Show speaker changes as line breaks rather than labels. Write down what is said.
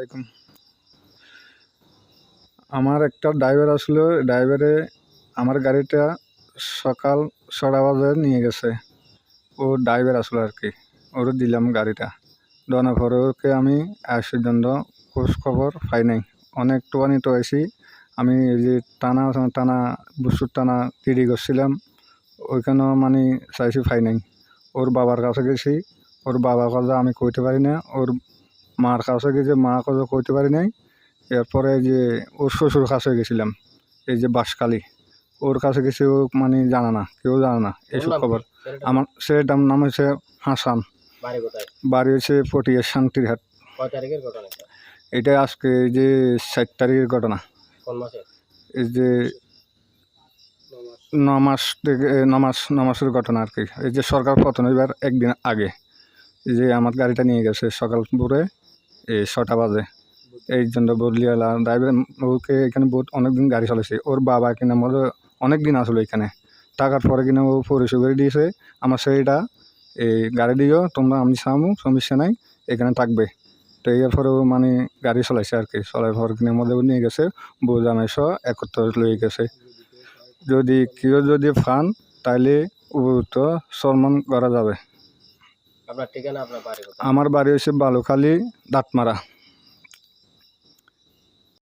আলাইকুম। আমার একটা ড্রাইভার আসলো, ড্রাইভারে আমার গাড়িটা সকাল 6টা বাজে নিয়ে গেছে। ও ড্রাইভার আসলো আর কি, ওরে দিলাম গাড়িটা। দেওয়ার পরে ওকে আমি আজ পর্যন্ত খোঁজ খবর পাই নাই। অনেক টোয়ানি টোয়াইছি আমি, এই যে টানা টানা বুসুর টানা তিড়ি করছিলাম, ওইখানেও মানে চাইছি পাই নাই। ওর বাবার কাছে গেছি, ওর বাবার কথা আমি কইতে পারি না। ওর মার কাছে গেছে, মা কথা কইতে পারি নাই। এরপরে যে ওর শ্বশুর কাছে গেছিলাম, এই যে বাঁশখালী, ওর কাছে গেছি। ও মানে জানা না, কেউ জানে না এইসব খবর। আমার ছেলেটার নাম হচ্ছে হাসান, বাড়ি হচ্ছে পটিয়া শান্তিরহাট। এটা আজকে এই যে 7 তারিখের ঘটনা। এই যে 9 মাস থেকে 9 মাসের ঘটনা আর কি। এই যে সরকার পতন হইবার একদিন আগে এই যে আমার গাড়িটা নিয়ে গেছে সকাল ভোরে 6টা বাজে। এই জন্য বদলিওয়ালা ড্রাইভার, ওকে এখানে অনেকদিন গাড়ি চালাইছে। ওর বাবা কিনা মধ্যে অনেক দিন আসলো এখানে, টাকার পরে কিনা ও পরিশোধ করে দিয়েছে। আমার সেইটা এই গাড়ি দিও তোমরা, আমি সামু, সমস্যা নাই, এখানে থাকবে। তো এরপরে ও মানে গাড়ি চালাইছে আর কি। চলার পর কিনা মধ্যে নিয়ে গেছে, বউ জামাই সহ একত্র লয়ে গেছে। যদি কেউ যদি ফান তাইলে ও তো সম্মান করা যাবে। আমার বাড়ি হচ্ছে বালুখালী, দাঁতমারা।